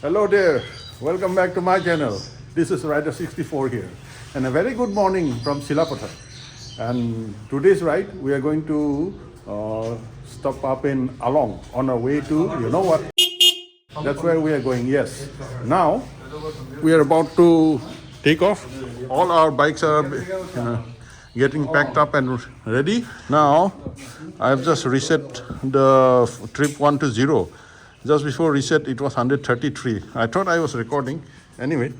Hello there, welcome back to my channel. This is Rider 64 here, and a very good morning from Silapather. And today's ride, we are going to stop up in Aalo on our way to, you know what? That's where we are going, yes. Now, we are about to take off. All our bikes are getting packed up and ready. Now, I've just reset the trip 1 to 0. Just before reset, it was 133. I thought I was recording. Anyway.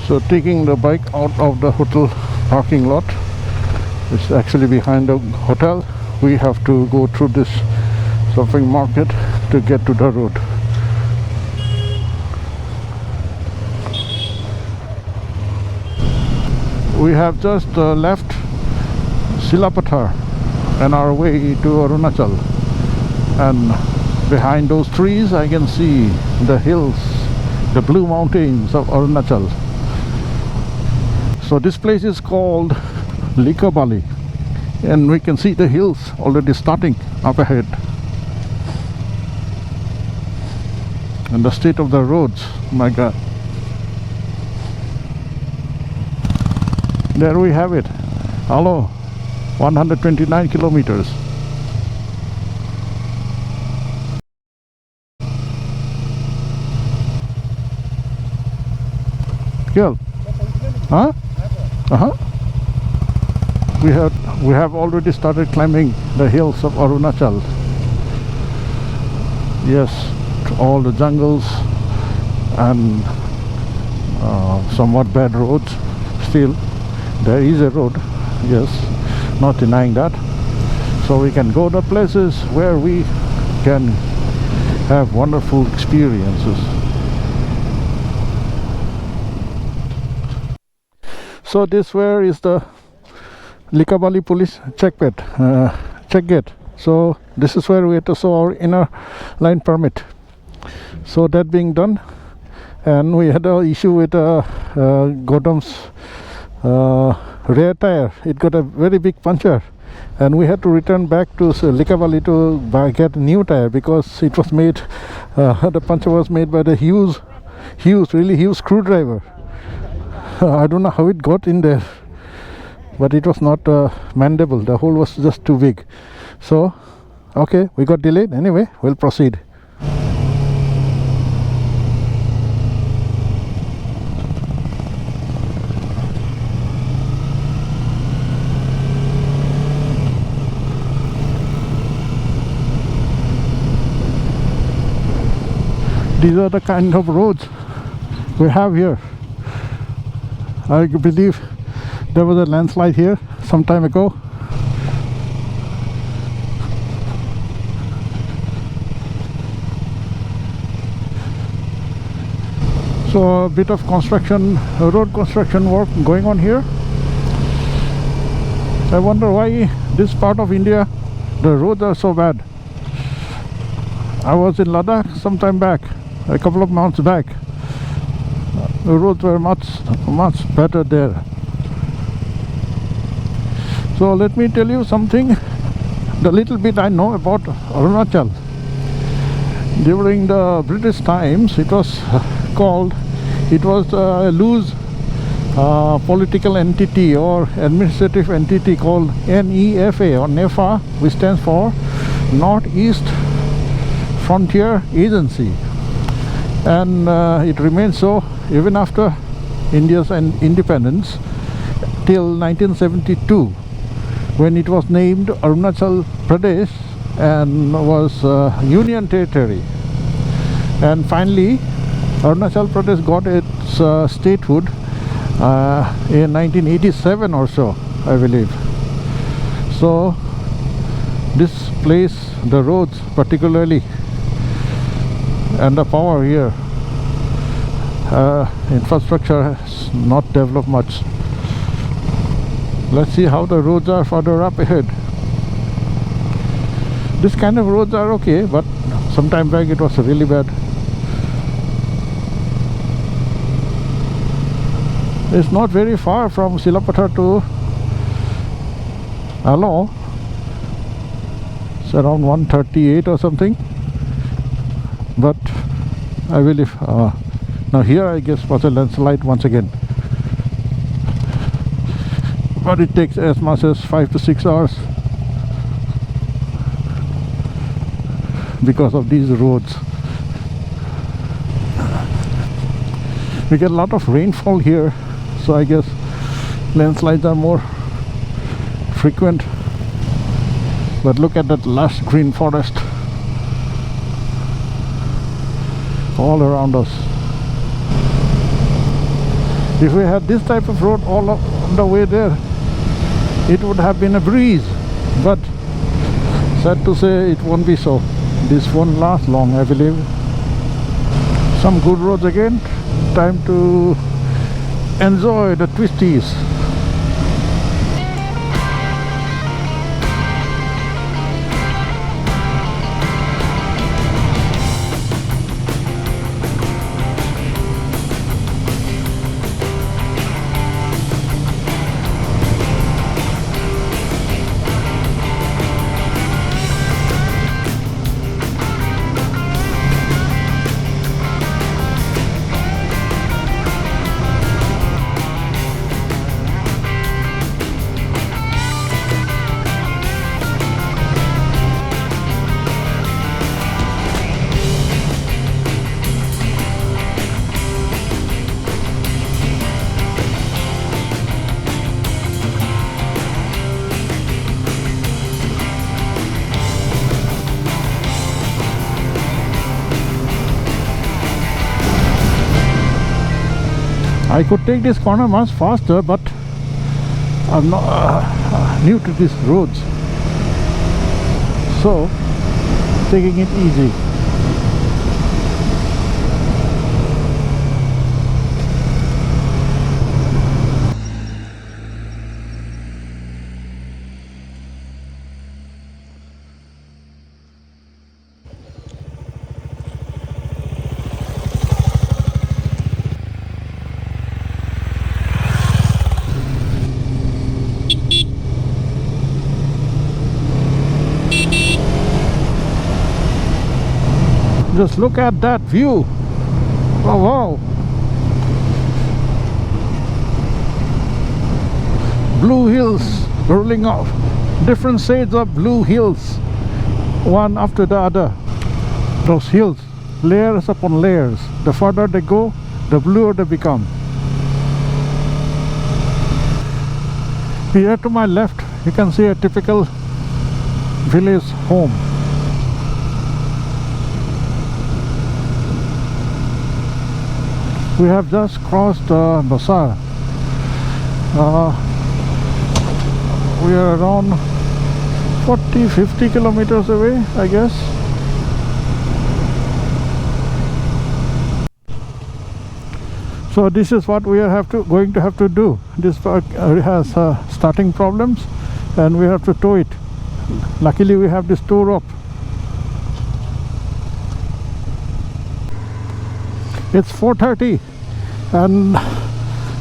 So taking the bike out of the hotel parking lot. It's actually behind the hotel. We have to go through this shopping market to get to the road. We have just left Silapather and our way to Arunachal, and behind those trees I can see the hills, the blue mountains of Arunachal. So this place is called Likabali, and we can see the hills already starting up ahead. And the state of the roads, my god. There we have it, Aalo, 129 kilometers. Girl, huh? We have already started climbing the hills of Arunachal. Yes, all the jungles and somewhat bad roads. Still, there is a road, yes, not denying that. So we can go to places where we can have wonderful experiences. So this where is the Likabali police check gate. So this is where we have to show our inner line permit. So that being done, and we had an issue with Gautam's rear tire. It got a very big puncture, and we had to return back to Likabali to get a new tire, because it was made, the puncture was made by the really huge screwdriver. I don't know how it got in there, but it was not mendable. The hole was just too big. So okay, we got delayed. Anyway, we'll proceed. These are the kind of roads we have here. I believe there was a landslide here some time ago. So a bit of road construction work going on here. I wonder why this part of India, the roads are so bad. I was in Ladakh some time back, a couple of months back. The roads were much better there. So let me tell you something, the little bit I know about Arunachal. During the British times, it was a loose political entity or administrative entity called NEFA or NEFA, which stands for Northeast Frontier Agency, and it remained so even after India's independence till 1972, when it was named Arunachal Pradesh and was Union Territory. And finally Arunachal Pradesh got its statehood in 1987 or so, I believe. So this place, the roads particularly, and the power here, infrastructure has not developed much. Let's see how the roads are further up ahead. This kind of roads are okay, but some time back it was really bad. It's not very far from Silapather to Aalo. It's around 138 or something, but I believe Now here I guess was a landslide once again, but it takes as much as 5 to 6 hours because of these roads. We get a lot of rainfall here, so I guess landslides are more frequent. But look at that lush green forest all around us. If we had this type of road all on the way there, it would have been a breeze, but sad to say it won't be so. This won't last long, I believe. Some good roads again. Time to enjoy the twisties. I could take this corner much faster, but I'm not new to these roads, so taking it easy. Just look at that view. Oh wow. Blue hills rolling off. Different shades of blue hills, one after the other. Those hills, layers upon layers. The further they go, the bluer they become. Here to my left, you can see a typical village home. We have just crossed Basar. We are around 40-50 kilometers away, I guess. So this is what we are going to have to do. This part has starting problems, and we have to tow it. Luckily we have this tow rope. It's 4:30 and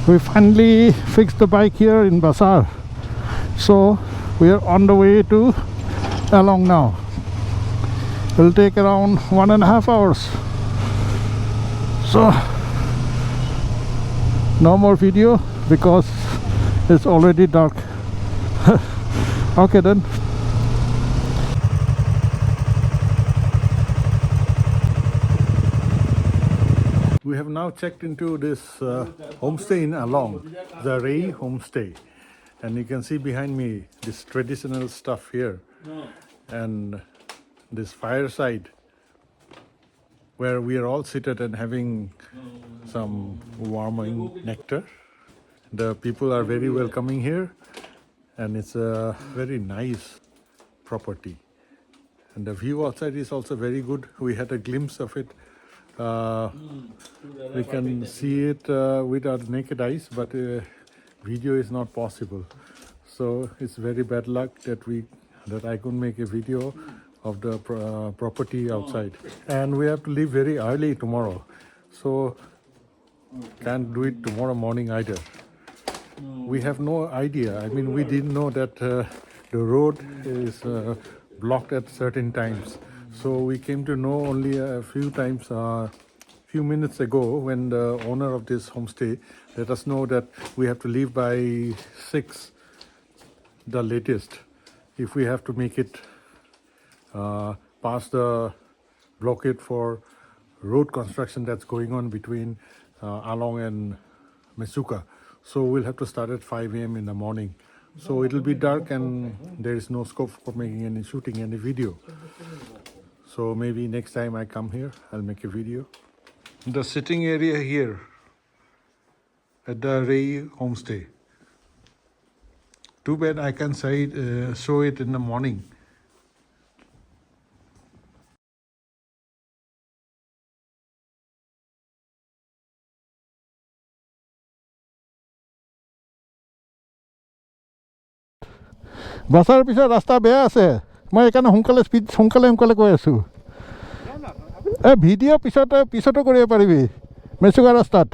we finally fixed the bike here in Basar, so we are on the way to Aalo now. It will take around 1.5 hours, so no more video because it's already dark. Okay then. We have now checked into this homestay in Aalo, the Ray homestay, and you can see behind me this traditional stuff here, and this fireside where we are all seated and having some warming nectar. The people are very welcoming here, and it's a very nice property, and the view outside is also very good. We had a glimpse of it. We can see it with our naked eyes, but video is not possible. So it's very bad luck that I couldn't make a video of the property outside, and we have to leave very early tomorrow, so can't do it tomorrow morning either. We have no idea. I mean, we didn't know that the road is blocked at certain times. So we came to know only a few few minutes ago when the owner of this homestay let us know that we have to leave by 6, the latest, if we have to make it past the blockade for road construction that's going on between Aalo and Mesuka. So we'll have to start at 5 a.m. in the morning. So it'll be dark and there is no scope for making any shooting any video. So maybe next time I come here, I'll make a video. The sitting area here at the Ray homestay. Too bad I can show it in the morning. Basar pisar rasta beya ase. Moi ekana sonkale koi asu. Video pisoto koribo paribi. Mesuka rastat.